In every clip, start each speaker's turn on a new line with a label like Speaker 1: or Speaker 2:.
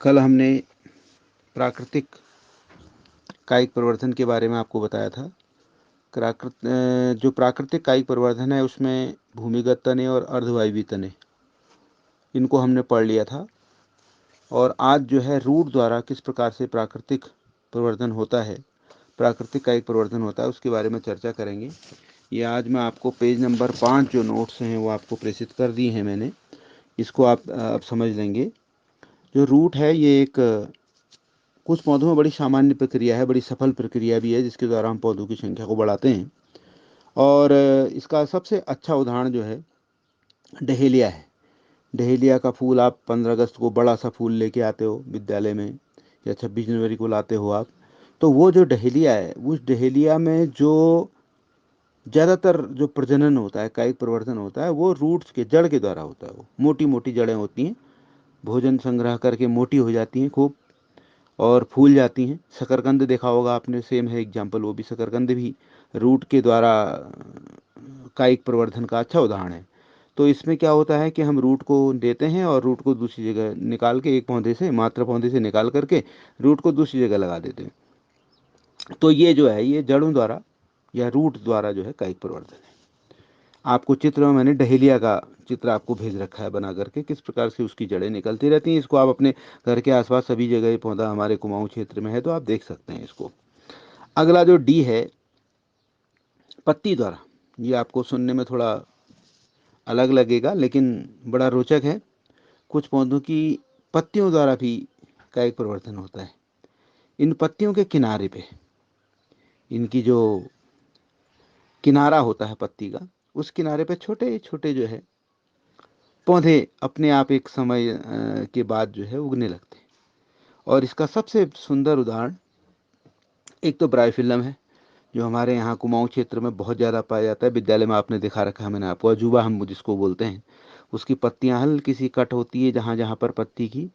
Speaker 1: कल हमने प्राकृतिक कायिक प्रवर्धन के बारे में आपको बताया था। जो प्राकृतिक कायिक प्रवर्धन है उसमें भूमिगत तने और अर्धवायवीय तने, इनको हमने पढ़ लिया था। और आज जो है रूट द्वारा किस प्रकार से प्राकृतिक प्रवर्धन होता है, प्राकृतिक कायिक प्रवर्धन होता है, उसके बारे में चर्चा करेंगे। ये आज मैं आपको पेज नंबर 5 जो नोट्स हैं वो आपको प्रेषित कर दिए हैं मैंने, इसको आप समझ लेंगे। जो रूट है ये एक कुछ पौधों में बड़ी सामान्य प्रक्रिया है, बड़ी सफल प्रक्रिया भी है, जिसके द्वारा हम पौधों की संख्या को बढ़ाते हैं। और इसका सबसे अच्छा उदाहरण जो है डहेलिया है। डहेलिया का फूल आप 15 अगस्त को बड़ा सा फूल लेके आते हो विद्यालय में, या 26 जनवरी को लाते हो आप, तो वो जो डहेलिया है, उस डहेलिया में जो ज़्यादातर जो प्रजनन होता है, कायिक प्रवर्धन होता है, वो रूट्स के, जड़ के द्वारा होता है। वो मोटी मोटी जड़ें होती हैं, भोजन संग्रह करके मोटी हो जाती हैं खूब और फूल जाती हैं। शकरकंद देखा होगा आपने, सेम है एग्जाम्पल, वो भी शकरकंद भी रूट के द्वारा कायिक प्रवर्धन का अच्छा उदाहरण है। तो इसमें क्या होता है कि हम रूट को देते हैं और रूट को दूसरी जगह निकाल के, एक पौधे से, मात्र पौधे से निकाल करके रूट को दूसरी जगह लगा देते हैं। तो ये जो है ये जड़ों द्वारा या रूट द्वारा जो है कायिक प्रवर्धन है। आपको चित्र में मैंने डहेलिया का चित्र आपको भेज रखा है बना करके, किस प्रकार से उसकी जड़ें निकलती रहती हैं। इसको आप अपने घर के आसपास सभी जगह, पौधा हमारे कुमाऊं क्षेत्र में है तो आप देख सकते हैं इसको। अगला जो डी है, पत्ती द्वारा, ये आपको सुनने में थोड़ा अलग लगेगा लेकिन बड़ा रोचक है। कुछ पौधों की पत्तियों द्वारा भी कायिक प्रवर्धन होता है। इन पत्तियों के किनारे पे, इनकी जो किनारा होता है पत्ती का, उस किनारे पे छोटे छोटे जो है पौधे अपने आप एक समय के बाद जो है उगने लगते हैं। और इसका सबसे सुंदर उदाहरण एक तो ब्रायोफिल्लम है, जो हमारे यहाँ कुमाऊं क्षेत्र में बहुत ज़्यादा पाया जाता है। विद्यालय में आपने दिखा रखा है मैंने आपको, अजूबा हम जिसको बोलते हैं। उसकी पत्तियाँ हल्की सी कट होती है, जहाँ जहाँ पर पत्ती की,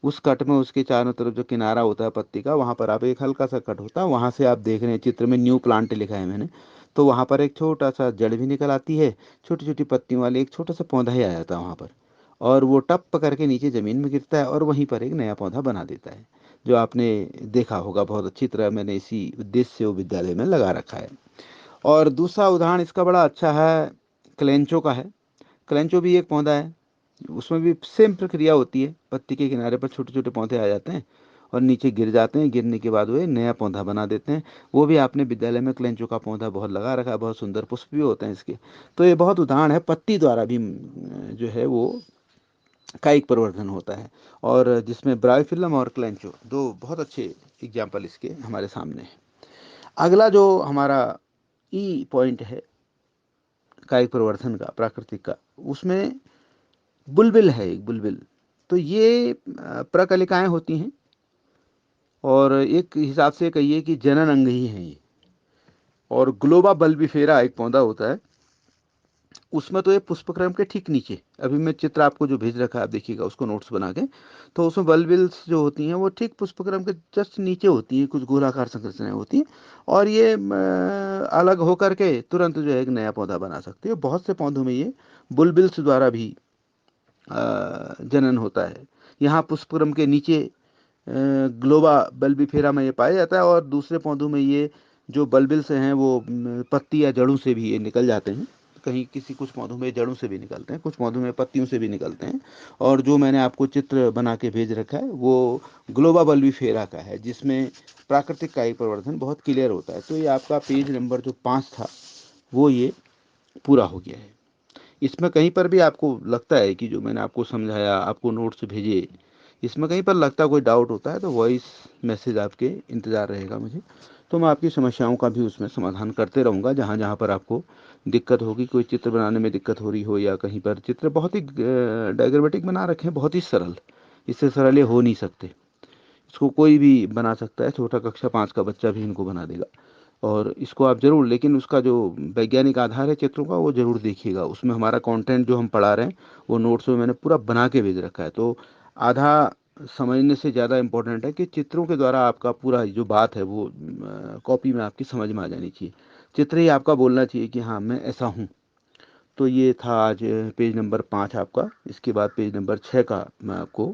Speaker 1: उस कट में उसके चारों तरफ जो किनारा होता है पत्ती का, वहाँ पर आप एक हल्का सा कट होता है, वहाँ से आप देख रहे हैं चित्र में न्यू प्लांट लिखा है मैंने, तो वहाँ पर एक छोटा सा जड़ भी निकल आती है, छोटी छोटी पत्तियों वाले एक छोटा सा पौधा ही आ जाता है वहाँ पर, और वो टप करके नीचे ज़मीन में गिरता है और वहीं पर एक नया पौधा बना देता है, जो आपने देखा होगा बहुत अच्छी तरह। मैंने इसी उद्देश्य से वो विद्यालय में लगा रखा है। और दूसरा उदाहरण इसका बड़ा अच्छा है, क्लेंचो का है। क्लेंचो भी एक पौधा है, उसमें भी सेम प्रक्रिया होती है। पत्ती के किनारे पर छोटे छोटे पौधे आ जाते हैं और नीचे गिर जाते हैं, गिरने के बाद वो एक नया पौधा बना देते हैं। वो भी आपने विद्यालय में क्लेंचो का पौधा बहुत लगा रखा है, बहुत सुंदर पुष्प भी होते हैं इसके। तो ये बहुत उदाहरण है, पत्ती द्वारा भी जो है वो कायिक प्रवर्धन होता है, और जिसमें ब्रायोफिल्लम और क्लेंचो दो बहुत अच्छे एग्जाम्पल इसके हमारे सामने हैं। अगला जो हमारा ई पॉइंट है कायिक प्रवर्धन का, प्राकृतिक का, उसमें बुलबिल है, एक बुलबिल। तो ये प्रकलिकाएं होती हैं और एक हिसाब से कहिए कि जनन अंग ही हैं ये। और ग्लोबा बल्बिफेरा एक पौधा होता है, उसमें तो ये पुष्पक्रम के ठीक नीचे, अभी मैं चित्र आपको जो भेज रखा है आप देखिएगा उसको नोट्स बना के, तो उसमें बल्बिल्स जो होती हैं वो ठीक पुष्पक्रम के जस्ट नीचे होती हैं, कुछ गोलाकार संरचनाएं होती हैं, और ये अलग होकर के तुरंत जो है एक नया पौधा बना सकती है। बहुत से पौधों में ये बुलबिल्स द्वारा भी जनन होता है। यहाँ पुष्पक्रम के नीचे ग्लोबा बल्बिफेरा में ये पाया जाता है, और दूसरे पौधों में ये जो बल्बिल्स हैं वो पत्ती या जड़ों से भी ये निकल जाते हैं। कहीं किसी कुछ पौधों में जड़ों से भी निकलते हैं, कुछ पौधों में पत्तियों से भी निकलते हैं। और जो मैंने आपको चित्र बना के भेज रखा है वो ग्लोबा बल्बिफेरा का है, जिसमें प्राकृतिक कायिक प्रवर्धन बहुत क्लियर होता है। तो ये आपका पेज नंबर जो 5 था वो ये पूरा हो गया है। इसमें कहीं पर भी आपको लगता है कि जो मैंने आपको समझाया, आपको नोट्स भेजे, इसमें कहीं पर लगता कोई डाउट होता है तो वॉइस मैसेज आपके इंतज़ार रहेगा मुझे, तो मैं आपकी समस्याओं का भी उसमें समाधान करते रहूँगा। जहाँ जहाँ पर आपको दिक्कत होगी, कोई चित्र बनाने में दिक्कत हो रही हो, या कहीं पर चित्र बहुत ही डायग्रामेटिक बना रखे हैं, बहुत ही सरल, इससे सरल ये हो नहीं सकते। इसको कोई भी बना सकता है, छोटा कक्षा 5 का बच्चा भी इनको बना देगा। और इसको आप ज़रूर, लेकिन उसका जो वैज्ञानिक आधार है चित्रों का वो ज़रूर देखिएगा। उसमें हमारा कंटेंट जो हम पढ़ा रहे हैं वो नोट्स में मैंने पूरा बना के भेज रखा है। तो आधा समझने से ज़्यादा इम्पोर्टेंट है कि चित्रों के द्वारा आपका पूरा जो बात है वो कॉपी में आपकी समझ में आ जानी चाहिए। चित्र ही आपका बोलना चाहिए कि हाँ मैं ऐसा हूँ। तो ये था आज पेज नंबर 5 आपका। इसके बाद पेज नंबर 6 का मैं आपको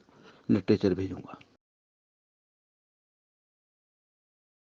Speaker 1: लिटरेचर भेजूँगा।